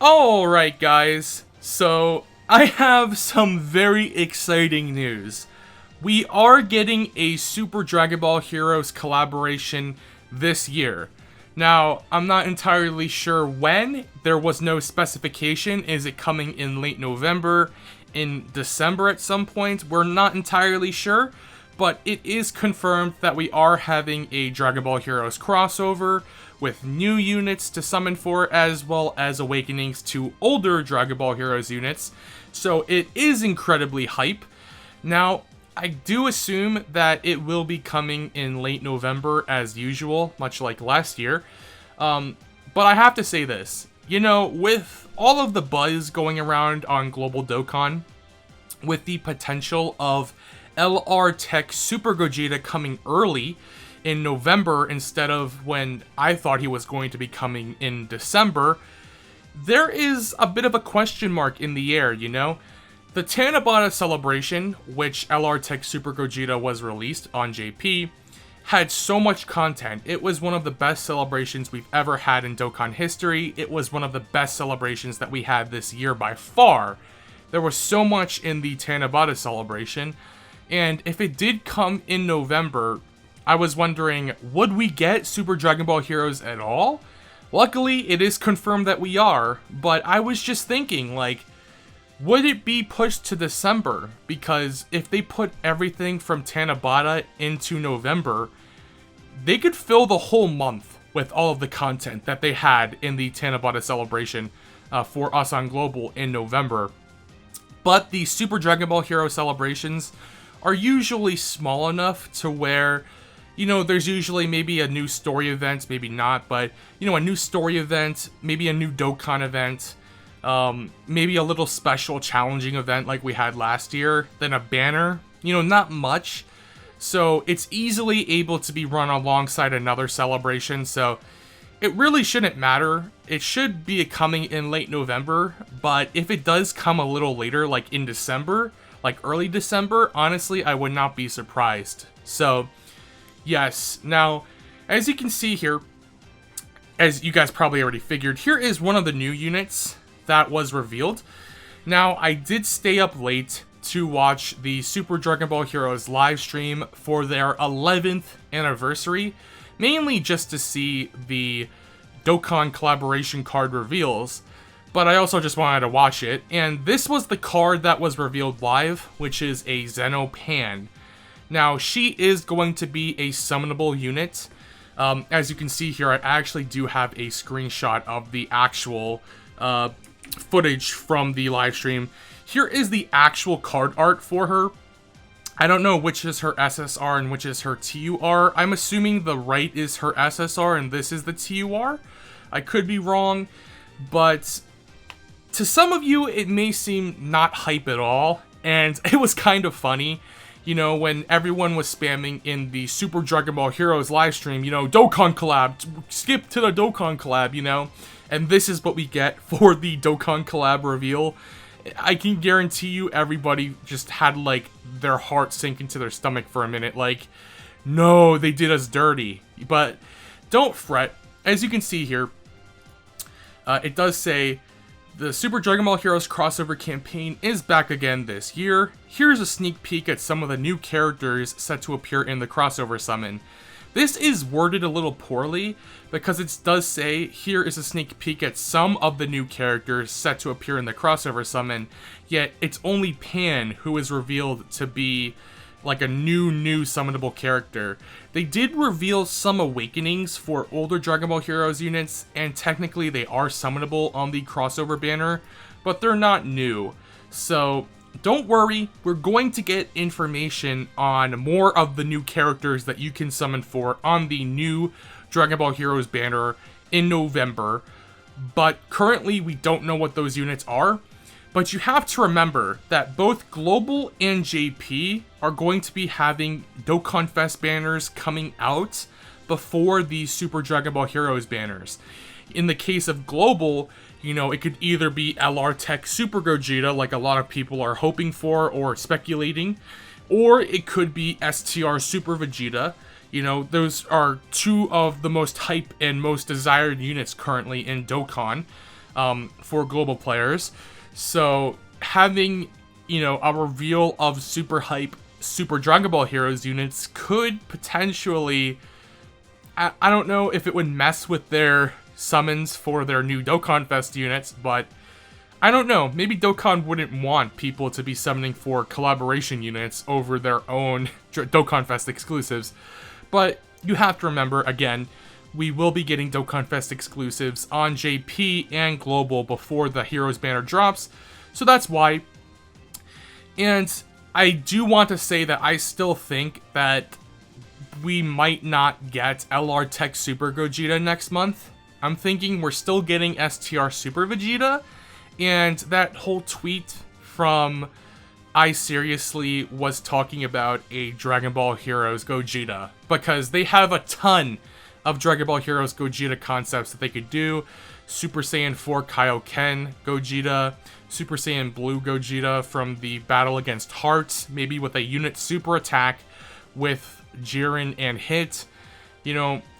Alright guys, so I have some very exciting news. We are getting a Super Dragon Ball Heroes collaboration this year. Now, I'm not entirely sure when. There was no specification. Is it coming in late November, in December at some point? We're not entirely sure, but it is confirmed that we are having a Dragon Ball Heroes crossover with new units to summon for, as well as awakenings to older Dragon Ball Heroes units. So it is incredibly hype. Now, I do assume that it will be coming in late November as usual, much like last year. But I have to say this, you know, with all of the buzz going around on Global Dokkan, with the potential of LR Tech Super Gogeta coming early in November instead of when I thought he was going to be coming in December, there is a bit of a question mark in the air, you know? The Tanabata celebration, which LR Tech Super Gogeta was released on JP, had so much content. It was one of the best celebrations we've ever had in Dokkan history. It was one of the best celebrations that we had this year by far. There was so much in the Tanabata celebration, and if it did come in November, I was wondering, would we get Super Dragon Ball Heroes at all? Luckily, it is confirmed that we are, but I was just thinking, like, would it be pushed to December? Because if they put everything from Tanabata into November, they could fill the whole month with all of the content that they had in the Tanabata celebration for us on Global in November. But the Super Dragon Ball Hero celebrations are usually small enough to where, you know, there's usually maybe a new story event, maybe not, but, you know, a new story event, maybe a new Dokkan event, maybe a little special challenging event like we had last year, then a banner, you know, not much. So it's easily able to be run alongside another celebration, so it really shouldn't matter. It should be coming in late November, but if it does come a little later, like in December, like early December, honestly, I would not be surprised. So yes, now, as you can see here, as you guys probably already figured, here is one of the new units that was revealed. Now, I did stay up late to watch the Super Dragon Ball Heroes live stream for their 11th anniversary, mainly just to see the Dokkan collaboration card reveals, but I also just wanted to watch it, and this was the card that was revealed live, which is a Xeno Pan. Now, she is going to be a summonable unit. As you can see here, I actually do have a screenshot of the actual footage from the live stream. Here is the actual card art for her. I don't know which is her SSR and which is her TUR. I'm assuming the right is her SSR and this is the TUR. I could be wrong, but to some of you, it may seem not hype at all, and it was kind of funny. You know, when everyone was spamming in the Super Dragon Ball Heroes live stream, you know, Dokkan collab, skip to the Dokkan collab, you know, and this is what we get for the Dokkan collab reveal. I can guarantee you everybody just had, like, their heart sink into their stomach for a minute, like, no, they did us dirty. But don't fret. As you can see here, it does say, the Super Dragon Ball Heroes crossover campaign is back again this year. Here's a sneak peek at some of the new characters set to appear in the crossover summon. This is worded a little poorly because it does say, here is a sneak peek at some of the new characters set to appear in the crossover summon, yet it's only Pan who is revealed to be like a new summonable character. They did reveal some awakenings for older Dragon Ball Heroes units, and technically they are summonable on the crossover banner, but they're not new. So don't worry, we're going to get information on more of the new characters that you can summon for on the new Dragon Ball Heroes banner in November, but currently we don't know what those units are. But you have to remember that both Global and JP are going to be having Dokkan Fest banners coming out before the Super Dragon Ball Heroes banners. In the case of Global, you know, it could either be LR Tech Super Gogeta, like a lot of people are hoping for or speculating, or it could be STR Super Vegeta. You know, those are two of the most hype and most desired units currently in Dokkan. for global players. So having, a reveal of super hype Super Dragon Ball Heroes units could potentially, I don't know if it would mess with their summons for their new Dokkan Fest units, but I don't know. Maybe Dokkan wouldn't want people to be summoning for collaboration units over their own Dokkan Fest exclusives. But you have to remember, again, we will be getting Dokkan Fest exclusives on JP and Global before the Heroes banner drops, so that's why. And I do want to say that I still think that we might not get LR Tech Super Gogeta next month. I'm thinking we're still getting STR Super Vegeta, and that whole tweet from I Seriously was talking about a Dragon Ball Heroes Gogeta, because they have a ton of Dragon Ball Heroes Gogeta concepts that they could do. Super Saiyan 4 Kaioken Gogeta, Super Saiyan Blue Gogeta from the battle against Heart, maybe with a unit super attack with Jiren and Hit,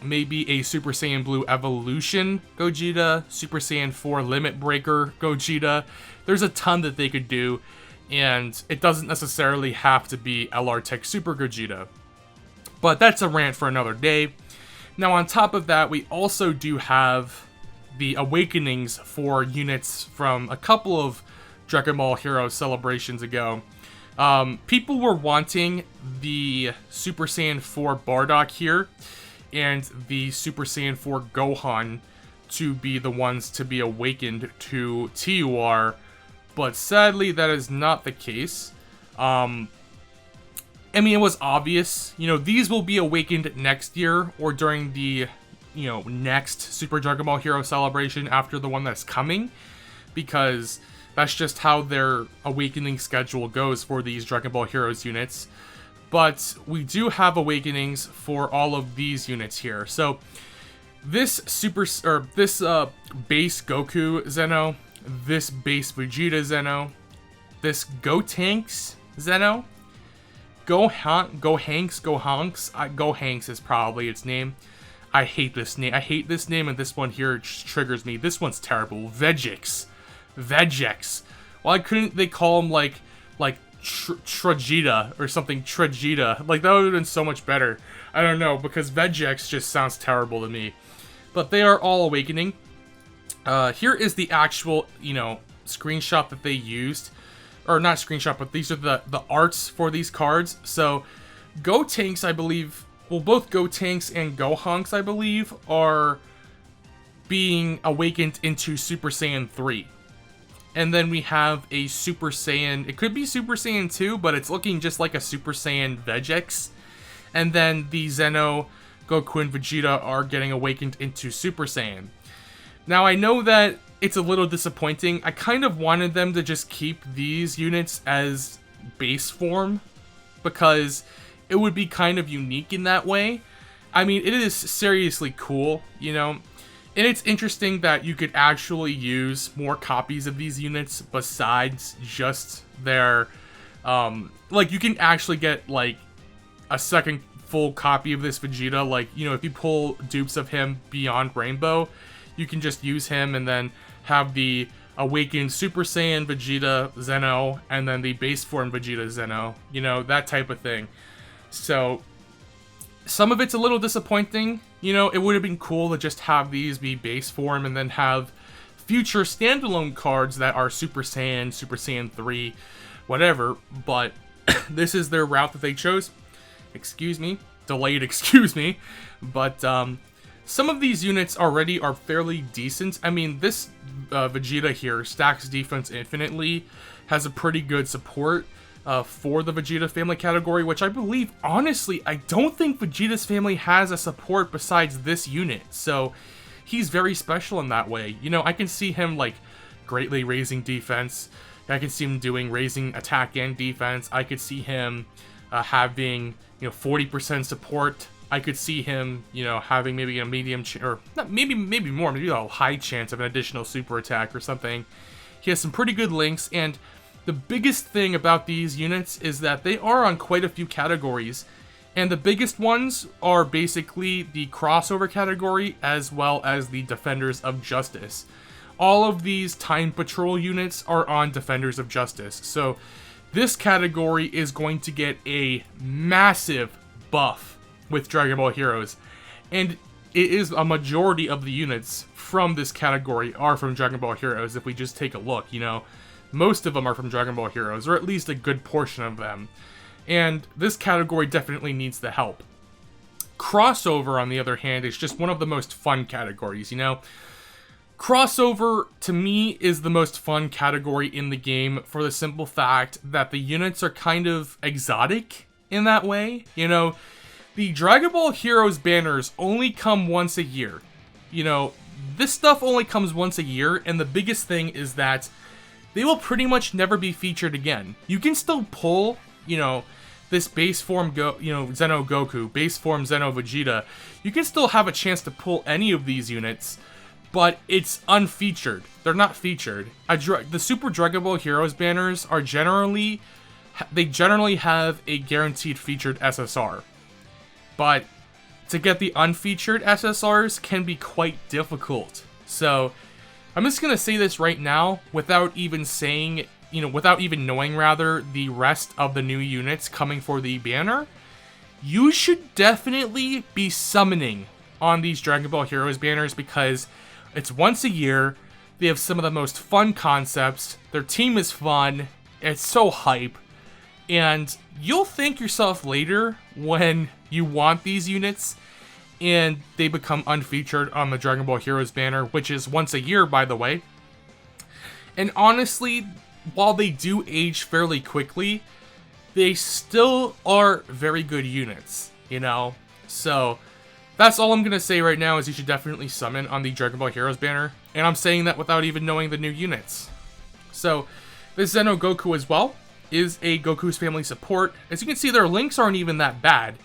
maybe a Super Saiyan Blue Evolution Gogeta, Super Saiyan 4 Limit Breaker Gogeta. There's a ton that they could do, and it doesn't necessarily have to be LR Tech Super Gogeta. But that's a rant for another day. Now, on top of that, we also do have the awakenings for units from a couple of Dragon Ball Heroes celebrations ago. People were wanting the Super Saiyan 4 Bardock here and the Super Saiyan 4 Gohan to be the ones to be awakened to TUR, but sadly that is not the case. It was obvious, these will be awakened next year or during the, next Super Dragon Ball Hero celebration after the one that's coming, because that's just how their awakening schedule goes for these Dragon Ball Heroes units. But we do have awakenings for all of these units here. So this base Goku Zeno, this base Vegeta Zeno, this Gotenks Zeno, Gohanks is probably its name. I hate this name. I hate this name, and this one here triggers me. This one's terrible. Vegex. Why couldn't they call him like Trageta or something? Trageta. Like, that would have been so much better. I don't know, because Vegex just sounds terrible to me. But they are all awakening. Here is the actual, screenshot that they used. Or not screenshot, but these are the arts for these cards. So, Gotenks, I believe, both Gotenks and Gohanks, I believe, are being awakened into Super Saiyan 3. And then we have a Super Saiyan, it could be Super Saiyan 2, but it's looking just like a Super Saiyan Vegex. And then the Zeno, Goku, and Vegeta are getting awakened into Super Saiyan. Now, I know that it's a little disappointing. I kind of wanted them to just keep these units as base form, because it would be kind of unique in that way. I mean, it is seriously cool, and it's interesting that you could actually use more copies of these units besides just their, you can actually get, a second full copy of this Vegeta. If you pull dupes of him beyond Rainbow, you can just use him and then have the awakened Super Saiyan Vegeta Zeno, and then the base form Vegeta Zeno, that type of thing. So, some of it's a little disappointing. It would have been cool to just have these be base form and then have future standalone cards that are Super Saiyan, Super Saiyan 3, whatever. But this is their route that they chose. Excuse me. But some of these units already are fairly decent. I mean, this Vegeta here stacks defense infinitely, has a pretty good support for the Vegeta family category, which I believe, honestly, I don't think Vegeta's family has a support besides this unit, so he's very special in that way. I can see him, greatly raising defense. I can see him doing raising attack and defense. I could see him having, 40% support. I could see him, having maybe a medium, or not, maybe more, maybe a high chance of an additional super attack or something. He has some pretty good links, and the biggest thing about these units is that they are on quite a few categories, and the biggest ones are basically the crossover category as well as the Defenders of Justice. all of these Time Patrol units are on Defenders of Justice. So this category is going to get a massive buff with Dragon Ball Heroes. And it is a majority of the units from this category are from Dragon Ball Heroes. If we just take a look, you know, most of them are from Dragon Ball Heroes, or at least a good portion of them. And this category definitely needs the help. Crossover, on the other hand, is just one of the most fun categories, you know? Crossover, to me, is the most fun category in the game for the simple fact that the units are kind of exotic in that way. You know, the Dragon Ball Heroes banners only come once a year. You know, this stuff only comes once a year, and the biggest thing is that they will pretty much never be featured again. You can still pull, you know, this base form Zeno Goku, base form Zeno Vegeta. You can still have a chance to pull any of these units, but it's unfeatured. They're not featured. The Super Dragon Ball Heroes banners are generally have a guaranteed featured SSR. But to get the unfeatured SSRs can be quite difficult. So I'm just gonna say this right now without even saying, you know, without even knowing rather the rest of the new units coming for the banner. You should definitely be summoning on these Dragon Ball Heroes banners because it's once a year. They have some of the most fun concepts. Their team is fun. It's so hype. And you'll thank yourself later when you want these units and they become unfeatured on the Dragon Ball Heroes banner, which is once a year, by the way. And honestly, while they do age fairly quickly, they still are very good units, you know? So that's all I'm going to say right now is you should definitely summon on the Dragon Ball Heroes banner. And I'm saying that without even knowing the new units. So this Zeno Goku as well is a Goku's Family support. As you can see, their links aren't even that bad.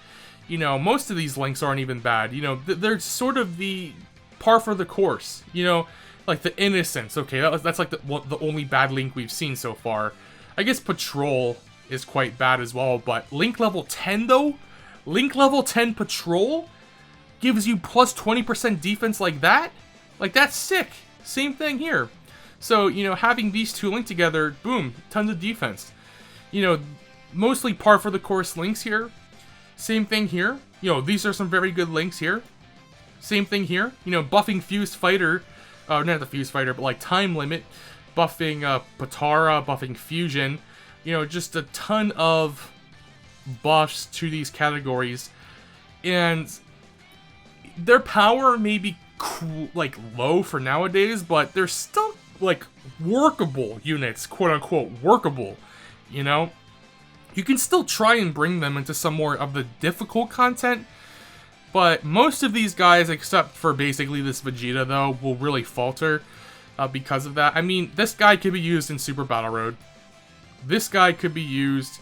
You know, most of these links aren't even bad. You know, they're sort of the par for the course, you know? Like the Innocence, okay, that's like the only bad link we've seen so far. I guess Patrol is quite bad as well, but link level 10 though? Link level 10 Patrol gives you plus 20% defense like that? Like, that's sick. Same thing here. So, you know, having these two linked together, boom, tons of defense. You know, mostly par for the course links here. Same thing here. You know, these are some very good links here. Same thing here. You know, buffing Fused Fighter. Not the Fuse Fighter, but like Time Limit, buffing Patara, buffing Fusion, you know, just a ton of buffs to these categories, and their power may be like low for nowadays, but they're still like workable units, quote unquote workable, you know? You can still try and bring them into some more of the difficult content, but most of these guys, except for basically this Vegeta, though, will really falter because of that. I mean, this guy could be used in Super Battle Road. This guy could be used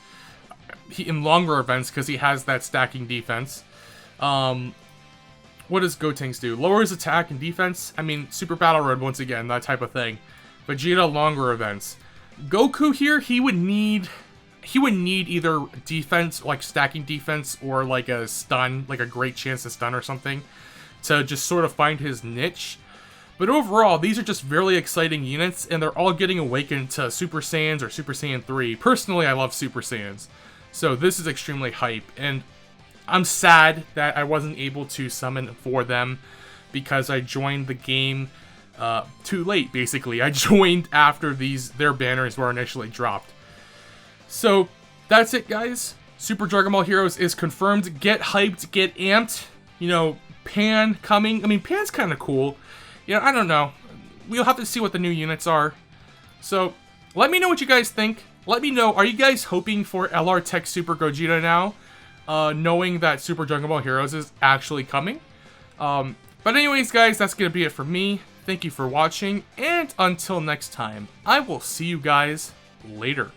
in longer events because he has that stacking defense. What does Gotenks do? Lowers attack and defense? I mean, Super Battle Road, once again, that type of thing. Vegeta, longer events. Goku here, he would need either defense, like stacking defense, or like a stun, like a great chance to stun or something, to just sort of find his niche. But overall, these are just really exciting units, and they're all getting awakened to Super Saiyans or Super Saiyan 3. Personally, I love Super Saiyans, so this is extremely hype, and I'm sad that I wasn't able to summon for them because I joined the game too late, basically. I joined after their banners were initially dropped. So, that's it, guys. Super Dragon Ball Heroes is confirmed. Get hyped, get amped. You know, Pan coming. I mean, Pan's kind of cool. You know, I don't know. We'll have to see what the new units are. So, let me know what you guys think. Let me know, are you guys hoping for LR Tech Super Gogeta now? Knowing that Super Dragon Ball Heroes is actually coming. But anyways, guys, that's going to be it for me. Thank you for watching, and until next time, I will see you guys later.